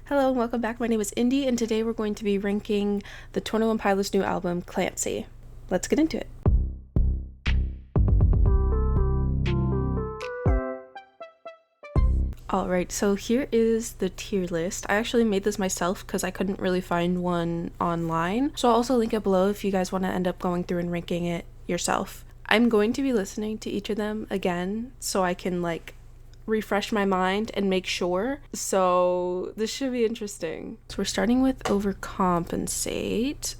Hello and welcome back. My name is Indy, and today we're going to be ranking the 21 Pilots' new album, Clancy. Let's get into it. Alright, so here is the tier list. I actually made this myself because I couldn't really find one online. So I'll also link it below if you guys want to end up going through and ranking it yourself. I'm going to be listening to each of them again so I can refresh my mind and make sure. So this should be interesting. So we're starting with Overcompensate.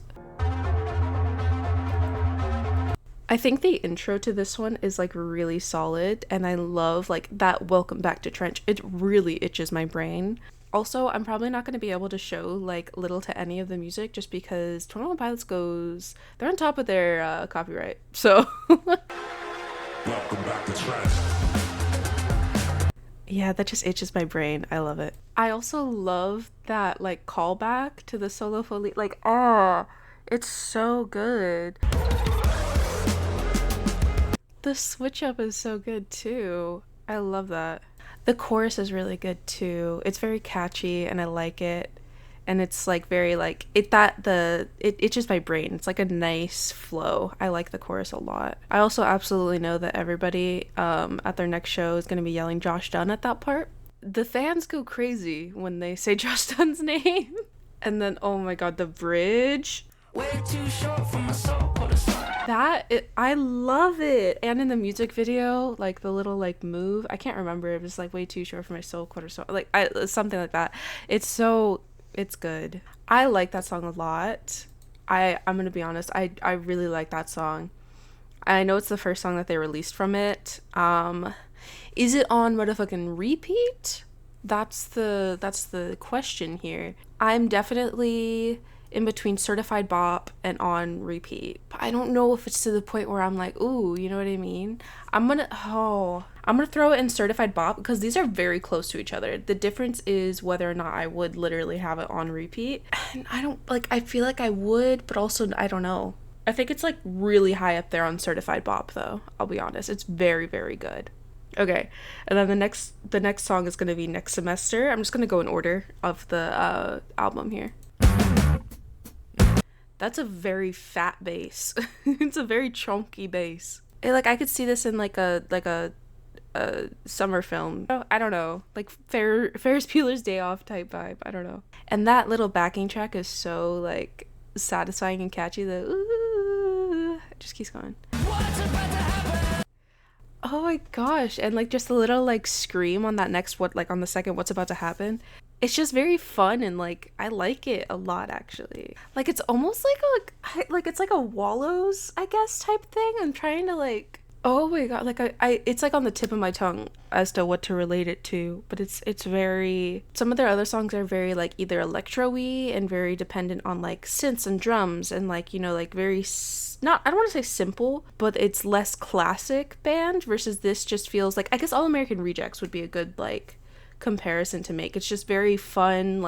I think the intro to this one is really solid, and I love that Welcome Back to Trench. It really itches my brain. Also, I'm probably not going to be able to show little to any of the music just because 21 Pilots they're on top of their copyright. So Welcome Back to Trench. Yeah, that just itches my brain. I love it. I also love that callback to the solo foley. It's so good. The switch up is so good too. I love that. The chorus is really good too. It's very catchy and I like it. And it's very it itches my brain. It's a nice flow. I like the chorus a lot. I also absolutely know that everybody at their next show is going to be yelling Josh Dunn at that part. The fans go crazy when they say Josh Dunn's name. And then oh my god, the bridge. Way too short for my soul. I love it. And in the music video, the little move, I can't remember, it was way too short for my soul, quarter soul, something like that. It's good. I like that song a lot. I'm gonna be honest, I really like that song. I know it's the first song that they released from it. Is it on motherfucking repeat? That's the question here. I'm definitely in between certified bop and on repeat, but I don't know if it's to the point where I'm ooh, you know what I mean? I'm gonna throw it in certified bop because these are very close to each other. The difference is whether or not I would literally have it on repeat, and I don't I feel like I would, but also I don't know. I think it's really high up there on certified bop though. I'll be honest, it's very, very good. Okay, and then the next song is gonna be Next Semester. I'm just gonna go in order of the album here. That's a very fat bass. It's a very chunky bass. I could see this in a summer film. Oh, I don't know, Ferris Bueller's Day Off type vibe. I don't know. And that little backing track is so satisfying and catchy. The ooh, it just keeps going. Oh my gosh, and just a little scream on that next on the second what's about to happen. It's just very fun and I like it a lot actually. It's almost it's a Wallows, I guess, type thing. I'm trying to oh my god, I it's on the tip of my tongue as to what to relate it to, but it's very, some of their other songs are very either electro-y and very dependent on synths and drums and very not, I don't want to say simple, but it's less classic band versus this just feels I guess All American Rejects would be a good comparison to make. It's just very fun,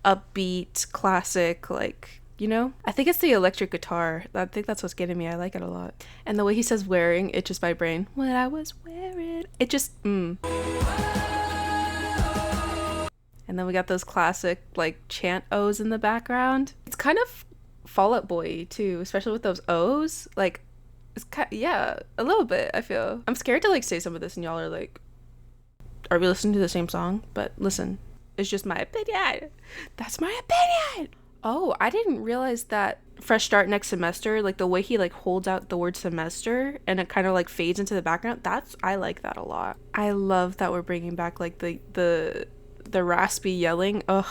upbeat, classic, I think it's the electric guitar. I think that's what's getting me. I like it a lot. And the way he says wearing, it just my brain. What I was wearing. It just, And then we got those classic, chant O's in the background. It's kind of Fall Out Boy too, especially with those O's. It's yeah, a little bit, I feel. I'm scared to say some of this and y'all are are we listening to the same song? But listen, it's just my opinion. That's my opinion. Oh, I didn't realize that Fresh Start Next Semester, the way he holds out the word semester and it kind of fades into the background, I like that a lot. I love that we're bringing back the raspy yelling. Ugh.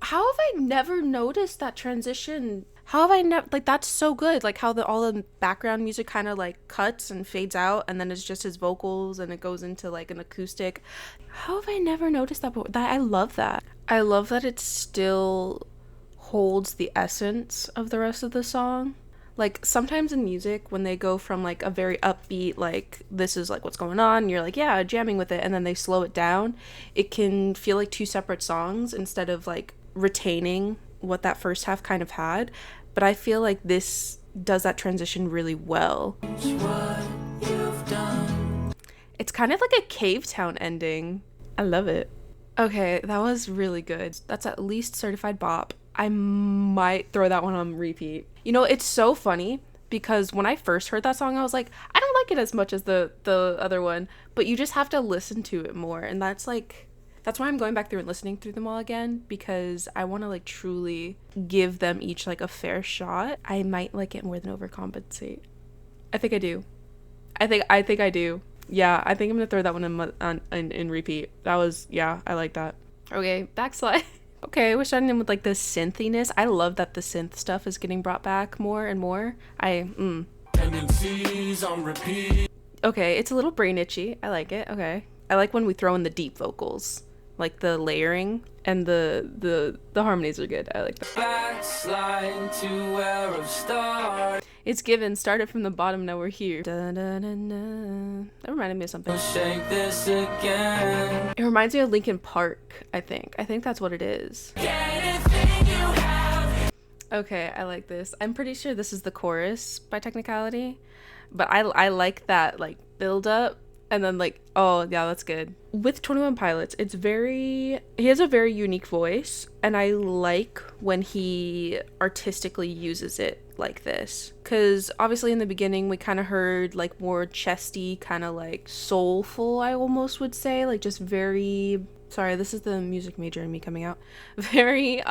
How have I never noticed that transition? How have I never, that's so good. How all the background music kind of cuts and fades out and then it's just his vocals and it goes into an acoustic. How have I never noticed that before? I love that. I love that it still holds the essence of the rest of the song. Sometimes in music when they go from a very upbeat, this is what's going on, and you're yeah, jamming with it, and then they slow it down, it can feel two separate songs instead of retaining what that first half kind of had. But I feel this does that transition really well. It's kind of like a Cave Town ending. I love it. Okay, that was really good. That's at least certified bop. I might throw that one on repeat. You know, it's so funny because when I first heard that song, I was like, I don't like it as much as the other one, but you just have to listen to it more, and that's why I'm going back through and listening through them all again, because I want to like truly give them each like a fair shot. I might like it more than overcompensate. I think I do. I think I do. Yeah, I think I'm gonna throw that one in repeat. That was, yeah, I like that. Okay, Backslide. Okay, we're starting in with like the synthiness. I love that the synth stuff is getting brought back more and more. Tendencies on repeat. Okay, it's a little brain itchy. I like it. Okay, I like when we throw in the deep vocals, like the layering, and the harmonies are good. I like that. Backslide to where I've started. It's given. Started from the bottom, now we're here. Da, da, da, da. That reminded me of something. Shake this again. It reminds me of Linkin Park, I think. I think that's what it is. Okay, I like this. I'm pretty sure this is the chorus by technicality, but I like that like build up. And then like, oh yeah, that's good. With 21 Pilots, he has a very unique voice, and I like when he artistically uses it like this. Cause obviously in the beginning we kind of heard like more chesty, kind of like soulful, I almost would say, like just very, sorry, this is the music major in me coming out. Very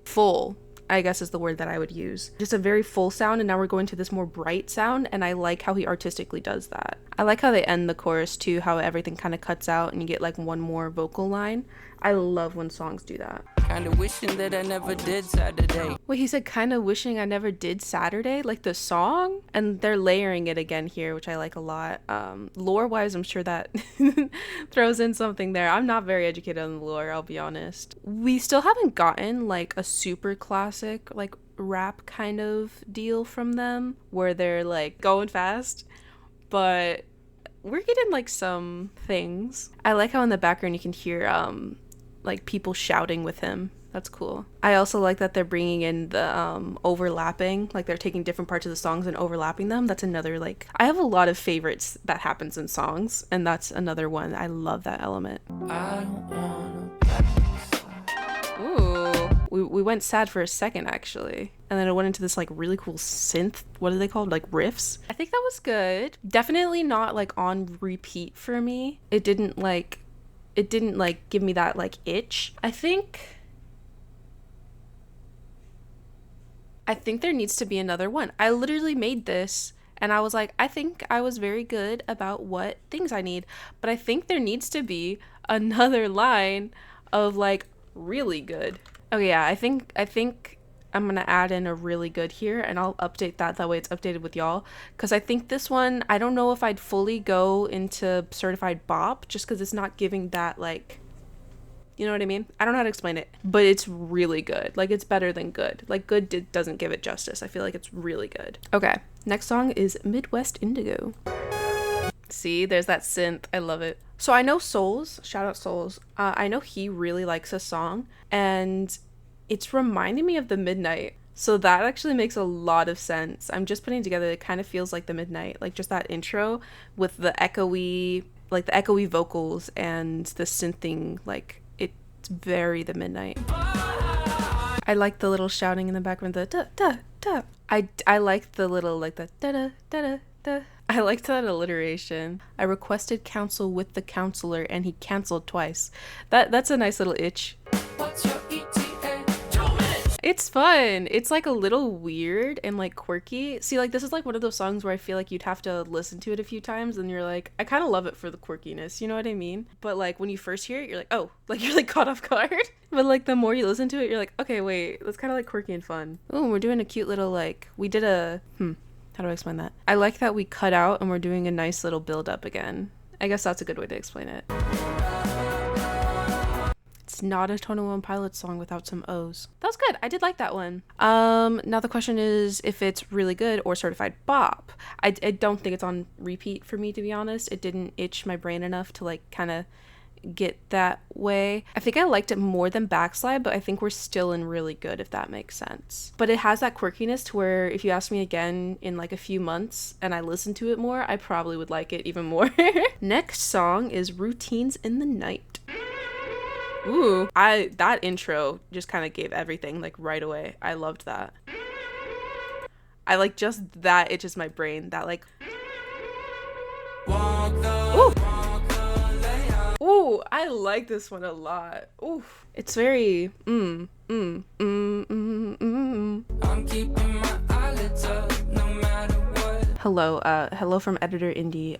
full, I guess is the word that I would use. Just a very full sound, and now we're going to this more bright sound, and I like how he artistically does that. I like how they end the chorus too, how everything kind of cuts out and you get like one more vocal line. I love when songs do that. Kinda wishing that I never did Saturday. Wait, he said kinda wishing I never did Saturday? Like the song? And they're layering it again here, which I like a lot. Lore-wise, I'm sure that throws in something there. I'm not very educated on the lore, I'll be honest. We still haven't gotten like a super classic, like rap kind of deal from them, where they're like going fast. But we're getting like some things. I like how in the background you can hear like people shouting with him. That's cool. I also like that they're bringing in the overlapping, like they're taking different parts of the songs and overlapping them. That's another, like, I have a lot of favorites that happens in songs, and that's another one. I love that element. I don't wanna Ooh, we went sad for a second actually, and then it went into this like really cool synth, what are they called, like riffs. I think that was good. Definitely not like on repeat for me. It didn't like give me that like itch. I think there needs to be another one. I literally made this and I was like, I think I was very good about what things I need, but I think there needs to be another line of like really good. Okay, yeah, I think I'm gonna add in a really good here, and I'll update that way it's updated with y'all, because I think this one, I don't know if I'd fully go into certified bop just because it's not giving that, like, you know what I mean? I don't know how to explain it, but it's really good. Like, it's better than good. Like, good doesn't give it justice. I feel like it's really good. Okay, next song is Midwest Indigo. See, there's that synth. I love it. So I know Souls, shout out Souls, I know he really likes this song, and it's reminding me of the Midnight. So that actually makes a lot of sense. I'm just putting together, it kind of feels like the Midnight, like just that intro with the echoey vocals and the synthing, like it's very the Midnight. I like the little shouting in the background, the da da da. I like the little like the da da da da da. I liked that alliteration. I requested counsel with the counselor and he canceled twice. That's a nice little itch. What's your ETA? 2 minutes. It's fun. It's like a little weird and like quirky. See, like this is like one of those songs where I feel like you'd have to listen to it a few times and you're like, I kind of love it for the quirkiness, you know what I mean? But like when you first hear it, you're like, oh, like you're like caught off guard. But like the more you listen to it, you're like, okay, wait, that's kind of like quirky and fun. Oh, we're doing a cute little like, we did a, how do I explain that? I like that we cut out and we're doing a nice little build up again. I guess that's a good way to explain it. It's not a 21 Pilots song without some O's. That was good. I did like that one. Now the question is if it's really good or certified bop. I don't think it's on repeat for me, to be honest. It didn't itch my brain enough to like kind of get that way. I think I liked it more than Backslide, but I think we're still in really good, if that makes sense. But it has that quirkiness to where if you ask me again in like a few months and I listen to it more, I probably would like it even more. Next song is Routines in the Night. Ooh, that intro just kind of gave everything like right away. I loved that. I like just that itches my brain. That like ooh. Ooh, I like this one a lot. Ooh, it's very I'm keeping my eyelids up no matter what. Hello from editor Indie.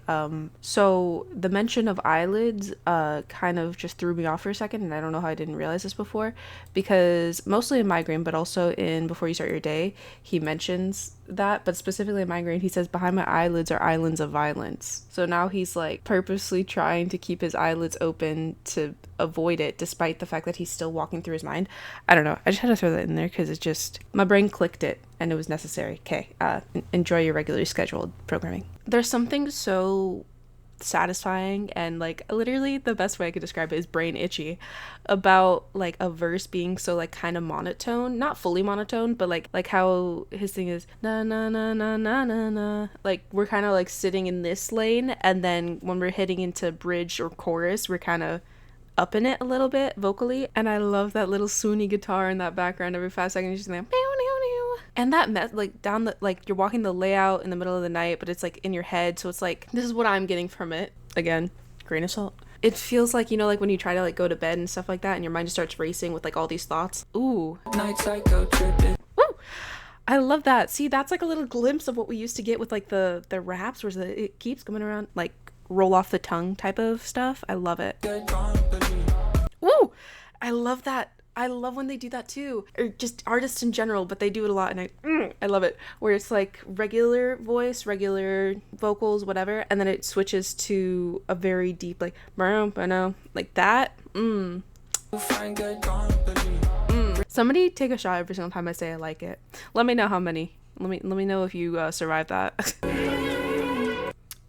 So the mention of eyelids kind of just threw me off for a second, and I don't know how I didn't realize this before, because mostly in Migraine, but also in Before You Start Your Day, he mentions that, but specifically in Migraine, he says behind my eyelids are islands of violence. So now he's like purposely trying to keep his eyelids open to avoid it, despite the fact that he's still walking through his mind. I don't know, I just had to throw that in there because it just, my brain clicked it and it was necessary. Okay, enjoy your regularly scheduled programming. There's something so satisfying and like literally the best way I could describe it is brain itchy about like a verse being so like kind of monotone, not fully monotone, but like how his thing is na na na na na na na, like we're kind of like sitting in this lane, and then when we're hitting into bridge or chorus we're kind of up in it a little bit vocally, and I love that little swoony guitar in that background every 5 seconds, just like and that like down the, like you're walking the layout in the middle of the night, but it's like in your head, so it's like this is what I'm getting from it. Again, grain of salt. It feels like, you know, like when you try to like go to bed and stuff like that and your mind just starts racing with like all these thoughts. Ooh, night psycho tripping. Woo, I love that. See, that's like a little glimpse of what we used to get with like the raps where it keeps coming around, like roll off the tongue type of stuff. I love it. Woo, I love that. I love when they do that too, or just artists in general, but they do it a lot, and I love it, where it's like regular voice, regular vocals, whatever, and then it switches to a very deep like like that. Somebody take a shot every single time I say I like it. Let me know how many. Let me know if you survived that.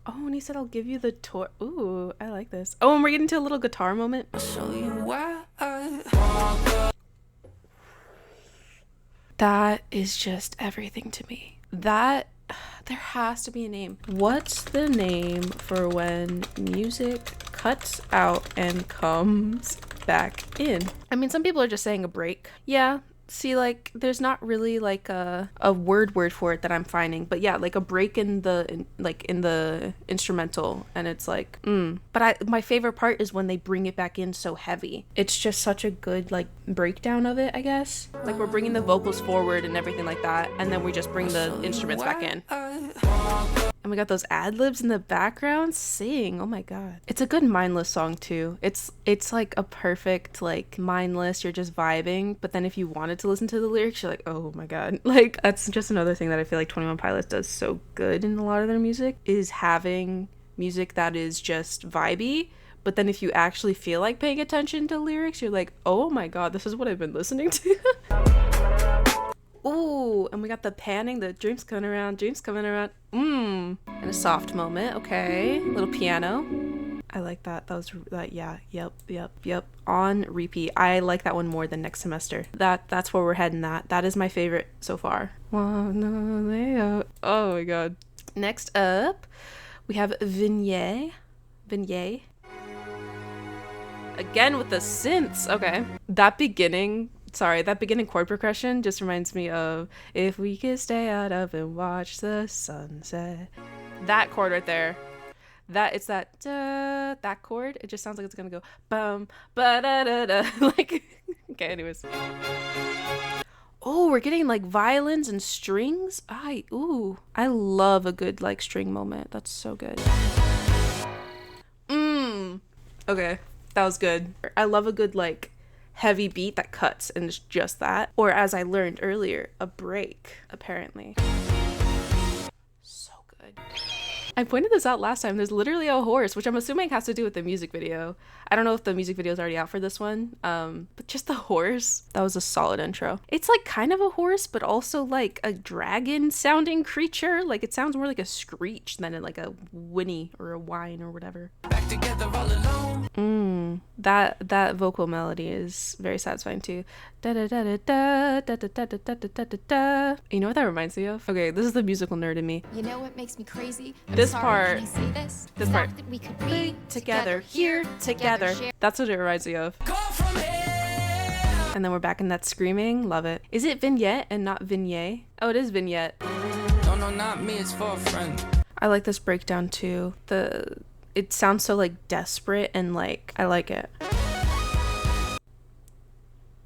Oh, and he said I'll give you the tour. Ooh, I like this. Oh, and we're getting to a little guitar moment. I'll show you why. That is just everything to me. That, there has to be a name. What's the name for when music cuts out and comes back in? I mean, some people are just saying a break. Yeah. See, like, there's not really like a word for it that I'm finding, but yeah, like a break in the instrumental, and it's like but my favorite part is when they bring it back in so heavy. It's just such a good like breakdown of it, I guess. Like we're bringing the vocals forward and everything like that, and then we just bring the instruments back in. And we got those ad-libs in the background. Sing, oh my god. It's a good mindless song too. It's like a perfect like mindless, you're just vibing, but then if you wanted to listen to the lyrics, you're like, oh my god. Like that's just another thing that I feel like 21 Pilots does so good in a lot of their music, is having music that is just vibey, but then if you actually feel like paying attention to lyrics, you're like, oh my god, this is what I've been listening to. Ooh, and we got the panning, the dreams coming around. And a soft moment, okay. Little piano. I like that. Yeah, yep. On repeat. I like that one more than Next Semester. That's where we're heading at. That is my favorite so far. Oh my god. Next up, we have Vignette. Again with the synths. Okay. That beginning chord progression just reminds me of If We Could Stay Out of and Watch the Sunset. That chord right there. It's that that chord. It just sounds like it's gonna go bum ba da da da. Like okay, anyways. Oh, we're getting like violins and strings. I love a good like string moment. That's so good. Okay, that was good. I love a good like heavy beat that cuts, and it's just that. Or as I learned earlier, a break, apparently. So good. I pointed this out last time. There's literally a horse, which I'm assuming has to do with the music video. I don't know if the music video is already out for this one, but just the horse. That was a solid intro. It's like kind of a horse, but also like a dragon sounding creature. Like it sounds more like a screech than like a whinny or a whine or whatever. Back together all alone. That vocal melody is very satisfying too. Da da da da da da da da da da da da. You know what that reminds me of? Okay, this is the musical nerd in me. You know what makes me crazy? This part. This part. That we could be Together, here, together. That's what it reminds me of. And then we're back in that screaming. Love it. Is it Vignette and not Vignette? Oh, it is Vignette. No, not me. It's for a friend. I like this breakdown too. It sounds so like desperate and like I like it.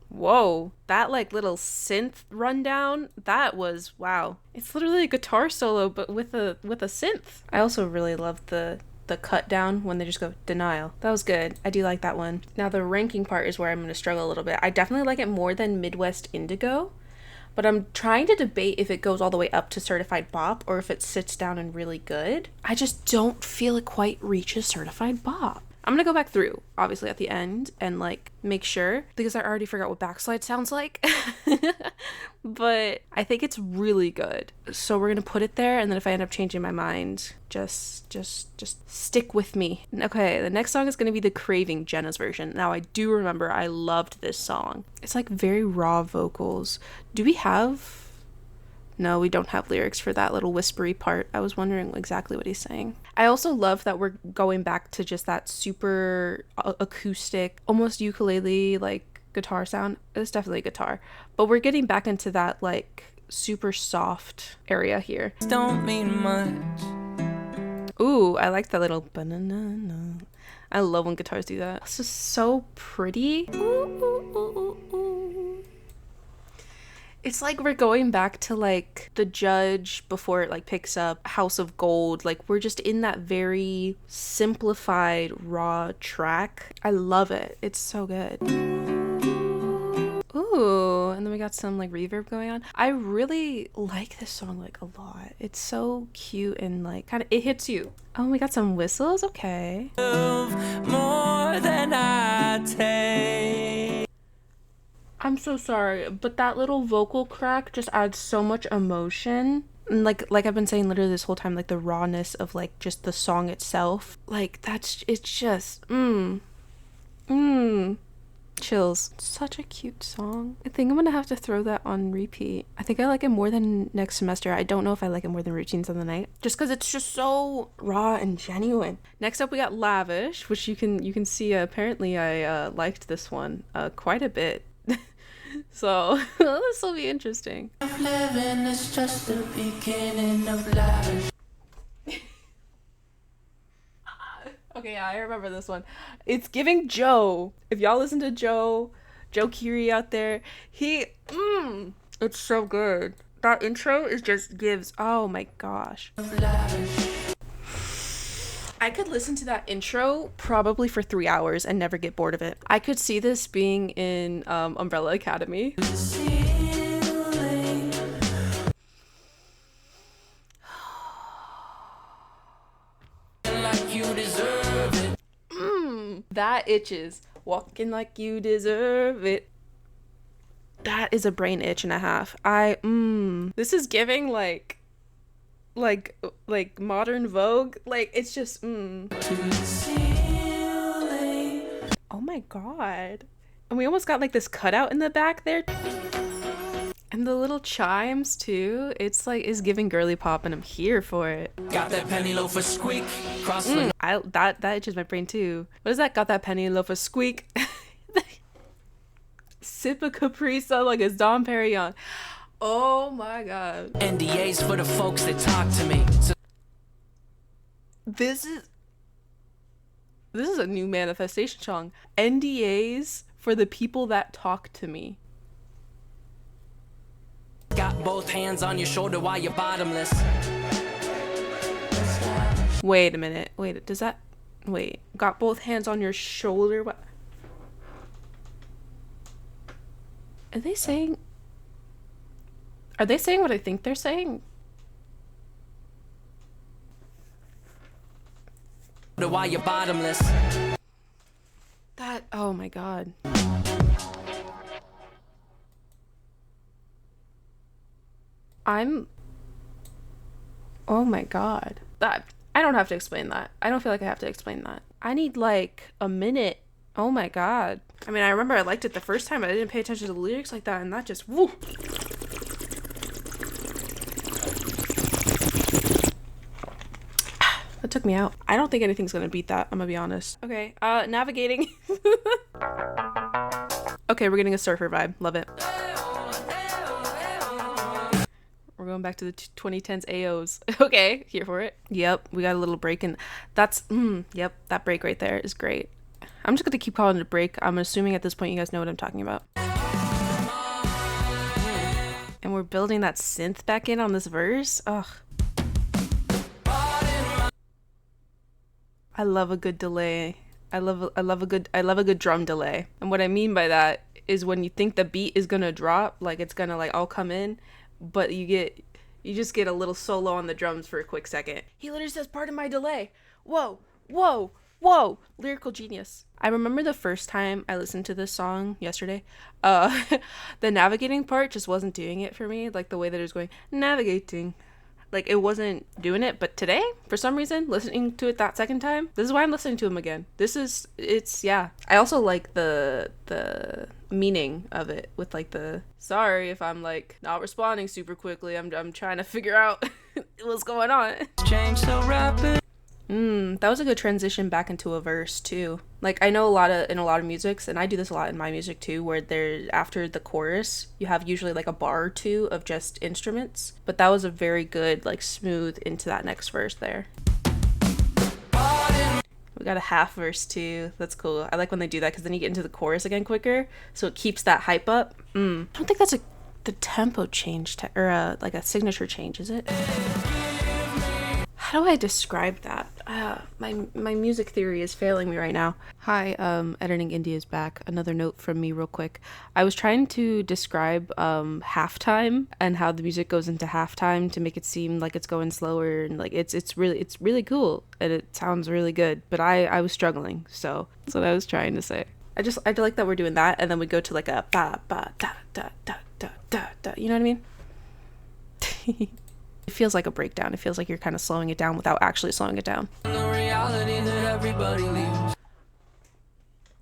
Whoa, that like little synth rundown, that was wow. It's literally a guitar solo but with a synth. I also really love the cut down when they just go denial. That was good. I do like that one. Now the ranking part is where I'm going to struggle a little bit. I definitely like it more than Midwest Indigo, but I'm trying to debate if it goes all the way up to Certified Bop or if it sits down and really good. I just don't feel it quite reaches Certified Bop. I'm gonna go back through, obviously, at the end and like make sure, because I already forgot what Backslide sounds like. But I think it's really good. So we're gonna put it there, and then if I end up changing my mind, just stick with me. Okay, the next song is gonna be the Craving, Jenna's version. Now I do remember I loved this song. It's like very raw vocals. Do we have... No, we don't have lyrics for that little whispery part. I was wondering exactly what he's saying. I also love that we're going back to just that super acoustic, almost ukulele like guitar sound. It's definitely a guitar, but we're getting back into that like super soft area here. Don't mean much. Ooh, I like that little banana. I love when guitars do that. This is so pretty. Ooh, ooh, ooh, ooh, ooh. It's like we're going back to like The Judge before it like picks up House of Gold. Like we're just in that very simplified raw track. I love it. It's so good. Ooh, and then we got some like reverb going on. I really like this song like a lot. It's so cute and like kind of it hits you. Oh, we got some whistles. Okay. More than I take. I'm so sorry, but that little vocal crack just adds so much emotion. And like I've been saying literally this whole time, like the rawness of like just the song itself. Like it's just chills. Such a cute song. I think I'm gonna have to throw that on repeat. I think I like it more than Next Semester. I don't know if I like it more than Routines of the Night, just because it's just so raw and genuine. Next up we got Lavish, which you can see apparently I liked this one quite a bit. So this will be interesting. Living is just the beginning of Lavish. Okay, yeah, I remember this one. It's giving Joe. If y'all listen to Joe Keery out there, it's so good. That intro is just gives, oh my gosh. I could listen to that intro probably for 3 hours and never get bored of it. I could see this being in Umbrella Academy. Like you deserve it. That itches. Walking like you deserve it. That is a brain itch and a half. This is giving like modern Vogue. Like it's just Oh my god. And we almost got like this cutout in the back there. And the little chimes too. It's like is giving girly pop and I'm here for it. Got that penny loafer squeak. That itches my brain too. What is that? Got that penny loafer squeak. Sip a Capri Sun like it's Dom Perignon. Oh my god. NDAs for the folks that talk to me. This is a new manifestation song. NDAs for the people that talk to me. Got both hands on your shoulder while you're bottomless. Wait a minute. Got both hands on your shoulder. What? Are they saying what I think they're saying? Why you're bottomless. That, oh my god. Oh my god. That, I don't have to explain that. I don't feel like I have to explain that. I need like a minute. Oh my god. I mean, I remember I liked it the first time, but I didn't pay attention to the lyrics like that, and that just, woo. That took me out. I don't think anything's gonna beat that, I'm gonna be honest. Okay, navigating. Okay, we're getting a surfer vibe. Love it. We're going back to the 2010s AOs. Okay, here for it. Yep, we got a little break, and that's, yep, that break right there is great. I'm just gonna keep calling it a break. I'm assuming at this point you guys know what I'm talking about. And we're building that synth back in on this verse. Ugh. I love a good delay. I love a good drum delay. And what I mean by that is when you think the beat is gonna drop, like it's gonna like all come in, but you just get a little solo on the drums for a quick second. He literally says, "Pardon my delay." Whoa, whoa, whoa. Lyrical genius. I remember the first time I listened to this song yesterday, the navigating part just wasn't doing it for me. Like the way that it was going, navigating. Like it wasn't doing it, but today, for some reason, listening to it that second time, this is why I'm listening to him again. Yeah. I also like the meaning of it with like the, sorry if I'm like not responding super quickly. I'm trying to figure out what's going on. Change so rapid. That was a good transition back into a verse too. Like I know in a lot of musics, and I do this a lot in my music too, where there after the chorus you have usually like a bar or two of just instruments, but that was a very good like smooth into that next verse there. We got a half verse too. That's cool. I like when they do that because then you get into the chorus again quicker, so it keeps that hype up. I don't think that's the tempo change or like a signature change, is it? How do I describe that? My music theory is failing me right now. Hi, Editing India is back. Another note from me real quick. I was trying to describe halftime and how the music goes into halftime to make it seem like it's going slower and like it's really cool and it sounds really good, but I was struggling, so that's what I was trying to say. I like that we're doing that, and then we go to like a ba ba da da da da da da. You know what I mean? It feels like a breakdown. It feels like you're kind of slowing it down without actually slowing it down. The reality that everybody leaves.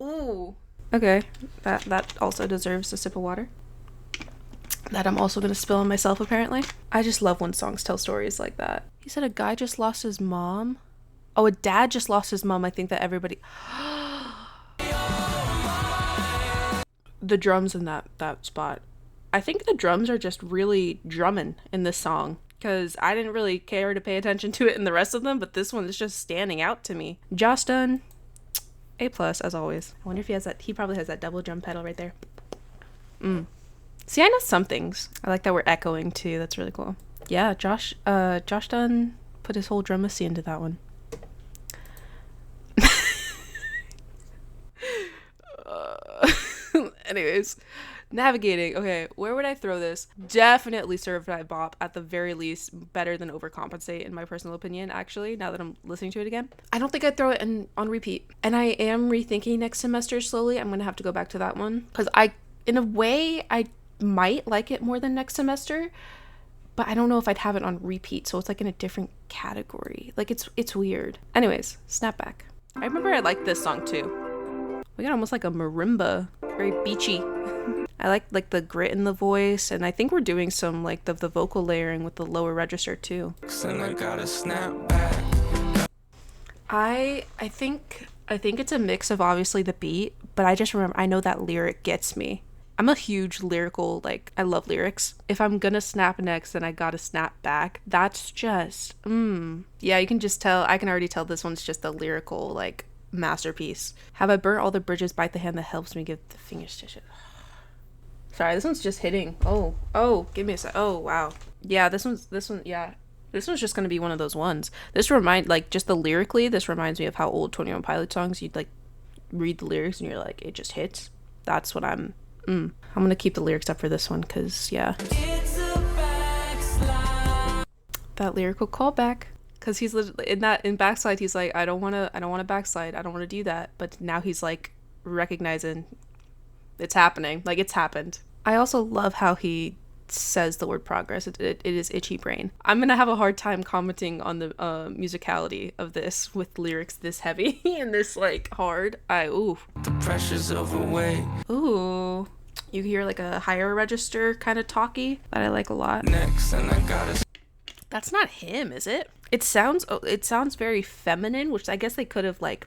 Ooh. Okay. That also deserves a sip of water. That I'm also going to spill on myself, apparently. I just love when songs tell stories like that. He said a guy just lost his mom. Oh, a dad just lost his mom. I think that everybody... The drums in that spot. I think the drums are just really drumming in this song, because I didn't really care to pay attention to it in the rest of them, but this one is just standing out to me. Josh Dunn, A+, as always. I wonder if he probably has that double drum pedal right there. See, I know some things. I like that we're echoing too. That's really cool. Yeah, Josh Dunn put his whole drumacy into that one. Anyways, navigating. Okay, where would I throw this? Definitely Certified Bop, at the very least. Better than Overcompensate, in my personal opinion, actually, now that I'm listening to it again. I don't think I'd throw it on repeat. And I am rethinking Next Semester slowly. I'm gonna have to go back to that one, because in a way, I might like it more than Next Semester, but I don't know if I'd have it on repeat, so it's like in a different category. Like, it's weird. Anyways, Snapback. I remember I liked this song too. We got almost like a marimba, very beachy. I like the grit in the voice, and I think we're doing some like the vocal layering with the lower register too. And I gotta snap back. I think it's a mix of obviously the beat, but I just remember, I know that lyric gets me. I'm a huge lyrical, like, I love lyrics. If I'm gonna snap next, then I gotta snap back. That's just, yeah, you can just tell, I can already tell this one's just a lyrical, like, masterpiece. Have I burnt all the bridges, bite the hand that helps me give the fingers stitches. Sorry, this one's just hitting. Oh, give me a sec. Oh, wow. Yeah, this one's just gonna be one of those ones. This just the lyrically, this reminds me of how old 21 Pilot songs, you'd like read the lyrics and you're like, it just hits. That's what I'm gonna keep the lyrics up for this one, because yeah. It's a backslide. That lyrical callback. because he's in Backslide, he's like, I don't want to backslide, I don't want to do that, but now he's like recognizing it's happening, like it's happened. I also love how he says the word progress. It is itchy brain. I'm gonna have a hard time commenting on the musicality of this with lyrics this heavy and this like hard. The pressure's overweight. Ooh, you hear like a higher register kind of talky that I like a lot. Next, and I gotta. That's not him, is it? It sounds very feminine, which I guess they could have like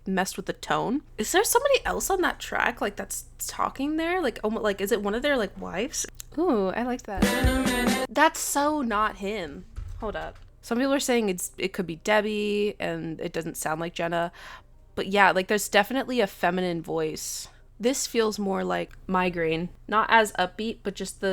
messed with the tone. Is there somebody else on that track like that's talking there? Like, oh, like is it one of their like wives? Ooh, I like that. That's so not him. Hold up. Some people are saying it could be Debbie and it doesn't sound like Jenna. But yeah, like there's definitely a feminine voice. This feels more like Migraine. Not as upbeat, but just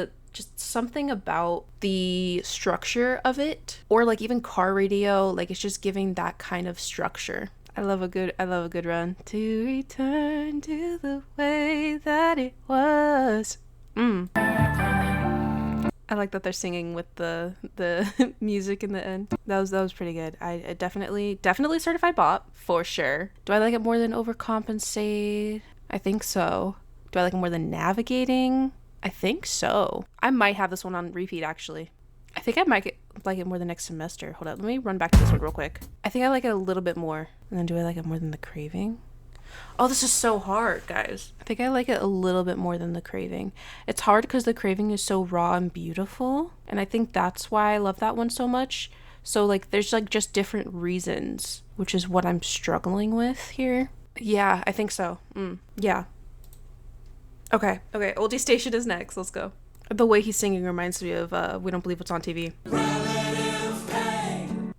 something about the structure of it. Or like even Car Radio, like it's just giving that kind of structure. I love a good run. To return to the way that it was. I like that they're singing with the music in the end. That was pretty good. I definitely certified bop for sure. Do I like it more than Overcompensate? I think so. Do I like it more than Navigating? I think so. I might have this one on repeat actually. I think I might like it more than Next Semester. Hold up, let me run back to this one real quick. I think I like it a little bit more. And then do I like it more than The Craving? Oh, this is so hard, guys. I think I like it a little bit more than The Craving. It's hard because The Craving is so raw and beautiful. And I think that's why I love that one so much. So, like, there's, like, just different reasons, which is what I'm struggling with here. Yeah, I think so. Yeah. Okay, Oldie Station is next. Let's go. The way he's singing reminds me of We Don't Believe What's on TV.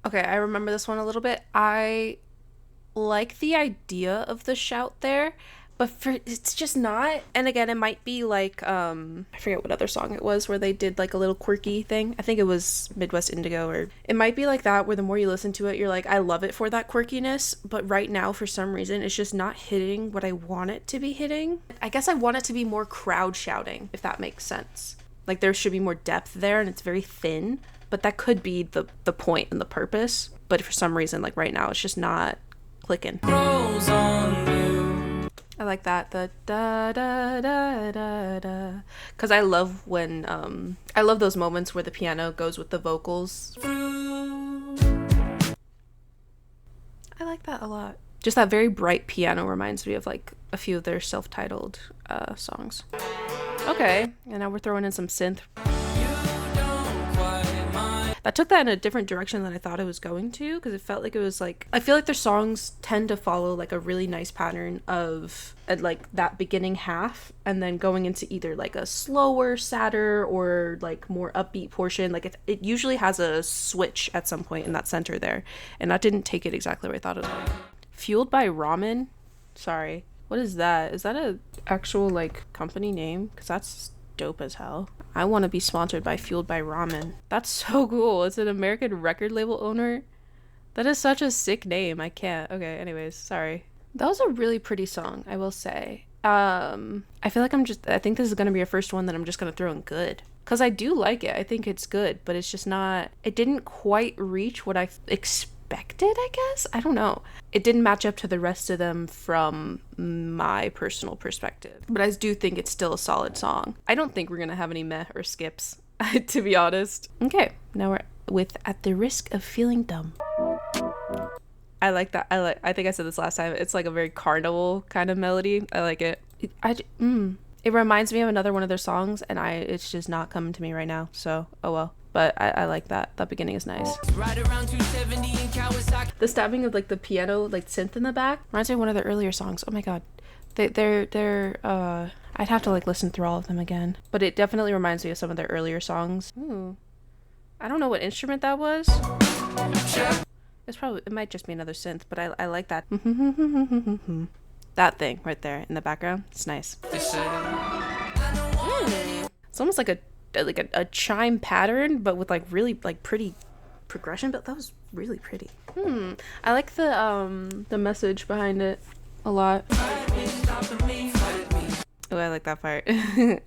Okay, I remember this one a little bit. I like the idea of the shout there, but it's just not. And again, it might be like I forget what other song it was where they did like a little quirky thing. I think it was Midwest Indigo, or it might be like that where the more you listen to it, you're like, I love it for that quirkiness, but right now for some reason it's just not hitting what I want it to be hitting. I guess I want it to be more crowd shouting, if that makes sense. Like there should be more depth there, and it's very thin, but that could be the point and the purpose. But for some reason, like right now, it's just not clicking. I like that, the da da da da da, because I love when I love those moments where the piano goes with the vocals. I like that a lot. Just that very bright piano reminds me of like a few of their self-titled songs. Okay, and now we're throwing in some synth. That took that in a different direction than I thought it was going to, because it felt like it was like, I feel like their songs tend to follow like a really nice pattern of like that beginning half and then going into either like a slower, sadder, or like more upbeat portion. Like it usually has a switch at some point in that center there, and that didn't take it exactly where I thought it was. Fueled by Ramen? Sorry. What is that? Is that a actual like company name? Because that's dope as hell. I want to be sponsored by Fueled by Ramen. That's so cool. It's an American record label owner. That is such a sick name. I can't. Okay, anyways, sorry. That was a really pretty song, I will say. I feel like I think this is going to be a first one that I'm just going to throw in good. Because I do like it. I think it's good, but it's just not, it didn't quite reach what I expected, I guess. I don't know. It didn't match up to the rest of them from my personal perspective, but I do think it's still a solid song. I don't think we're gonna have any meh or skips, to be honest. Okay, now we're with At the Risk of Feeling Dumb. I like that. I think I said this last time. It's like a very carnival kind of melody. I like it. It reminds me of another one of their songs, and it's just not coming to me right now. So oh well. But I like that. That beginning is nice. Right around 270 in Kawasaki. The stabbing of like the piano, like synth in the back, reminds me of one of their earlier songs. Oh my god, they're I'd have to like listen through all of them again. But it definitely reminds me of some of their earlier songs. Ooh, I don't know what instrument that was. It might just be another synth, but I like that. That thing right there in the background. It's nice. It's almost like a chime pattern, but with like really like pretty progression. But that was really pretty. I like the message behind it a lot. Oh, I like that part. Da,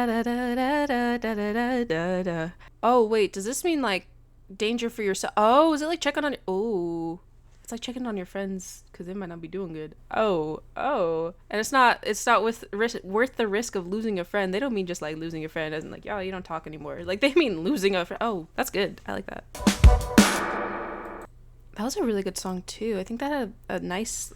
da, da, da, da, da, da, da, da. Oh wait, does this mean like danger for yourself. Oh, is it like checking on? Oh, it's like checking on your friends because they might not be doing good. Oh, and it's not worth the risk of losing a friend. They don't mean just like losing a friend as in like, oh, you don't talk anymore. Like they mean losing a friend. Oh, that's good. I like that. That was a really good song too. I think that had a nice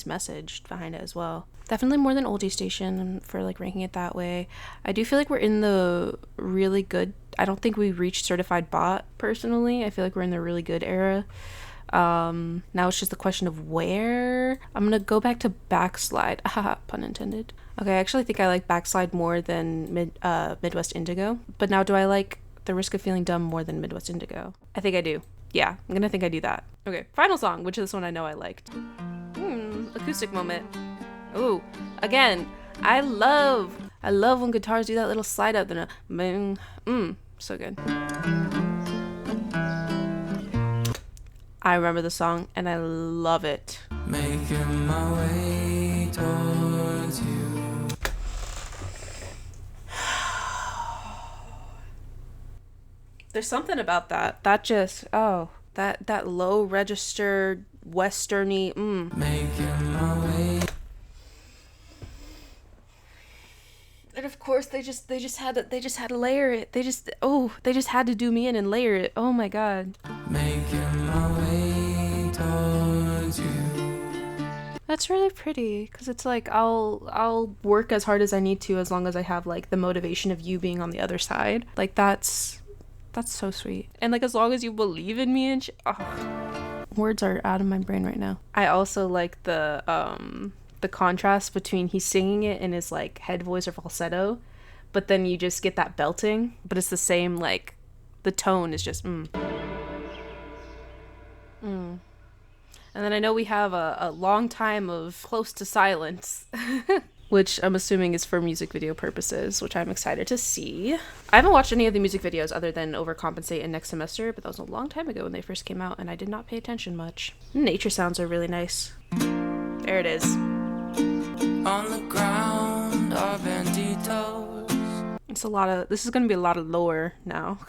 message behind it as well. Definitely more than Oldie Station for like ranking it that way. I do feel like we're in the really good. I don't think we reached certified bot personally. I feel like we're in the really good era. Now it's just the question of where. I'm gonna go back to Backslide. Haha, pun intended. Okay, I actually think I like Backslide more than Midwest Indigo. But now do I like The Risk of Feeling Dumb more than Midwest Indigo? I think I do. Yeah, I'm gonna think I do that. Okay, final song, which is this one I know I liked. Acoustic moment. Ooh, again, I love when guitars do that little slide up. Then so good. I remember the song and I love it. Making my way towards you. There's something about that. That just that low register westerny. Making my way. And of course they just had to layer it. They just had to do me in and layer it. Oh my god. Making my way towards you. That's really pretty because it's like I'll work as hard as I need to as long as I have like the motivation of you being on the other side. Like that's so sweet. And like as long as you believe in me and words are out of my brain right now. I also like the contrast between he's singing it in his like head voice or falsetto, but then you just get that belting, but it's the same, like the tone is just And then I know we have a long time of close to silence, which I'm assuming is for music video purposes, which I'm excited to see. I haven't watched any of the music videos other than Overcompensate and Next Semester, but that was a long time ago when they first came out, and I did not pay attention much. Nature sounds are really nice. There it is. On the ground are banditos. This is going to be a lot of lore now.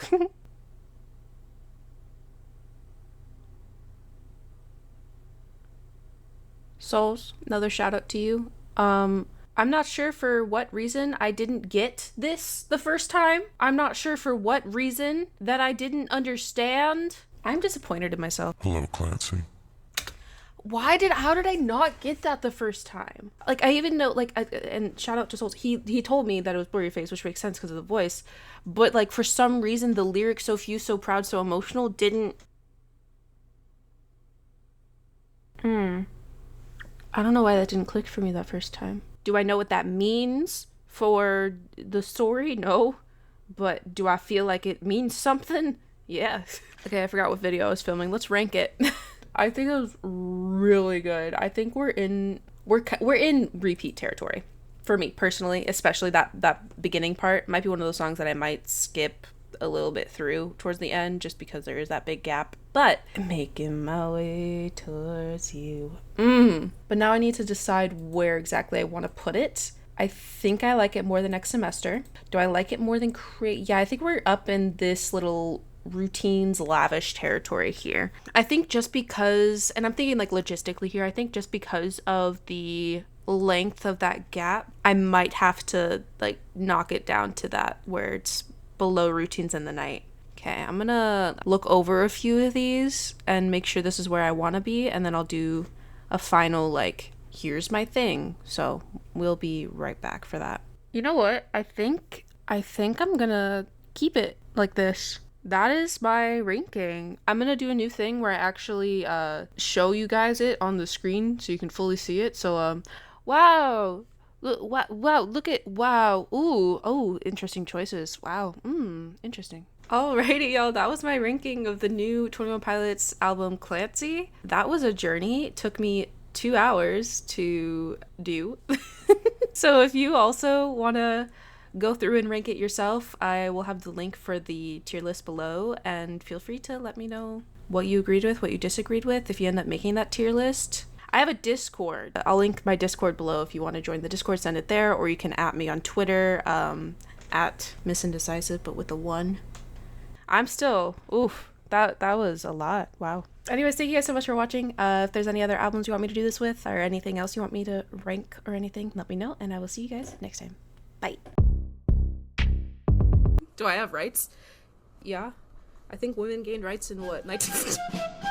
Souls, another shout out to you. I'm not sure for what reason I didn't get this the first time. I'm not sure for what reason that I didn't understand. I'm disappointed in myself. Hello, Clancy. How did I not get that the first time? Like, I even know, like, and shout out to Souls, he told me that it was Blur Your Face, which makes sense because of the voice, but, like, for some reason, the lyrics so few, so proud, so emotional didn't... I don't know why that didn't click for me that first time. Do I know what that means for the story? No. But do I feel like it means something? Yeah. Okay, I forgot what video I was filming. Let's rank it. I think it was really good. I think we're in repeat territory for me personally, especially that beginning part. Might be one of those songs that I might skip a little bit through towards the end just because there is that big gap. But making my way towards you. But now I need to decide where exactly I want to put it. I think I like it more than Next Semester. Do I like it more than Yeah, I think we're up in this little routines Lavish territory here. I think just because, and I'm thinking like logistically here, I think just because of the length of that gap, I might have to like knock it down to that where it's below routines in the night. Okay, I'm gonna look over a few of these and make sure this is where I want to be, and then I'll do a final like here's my thing. So we'll be right back for that. You know what? I think I'm gonna keep it like this. That is my ranking. I'm gonna do a new thing where I actually show you guys it on the screen so you can fully see it. So wow. Look at ooh, oh, interesting choices. Wow. Interesting. Alrighty, y'all, that was my ranking of the new 21 Pilots album Clancy. That was a journey. It took me 2 hours to do. So if you also want to go through and rank it yourself, I will have the link for the tier list below, and feel free to let me know what you agreed with, what you disagreed with, if you end up making that tier list. I have a Discord. I'll link my Discord below if you want to join the Discord, send it there, or you can @me on Twitter, at Miss Indecisive, but with a 1. I'm still, oof, that was a lot. Wow. Anyways, thank you guys so much for watching. If there's any other albums you want me to do this with, or anything else you want me to rank or anything, let me know, and I will see you guys next time. Bye. Do I have rights? Yeah. I think women gained rights in what, 1950?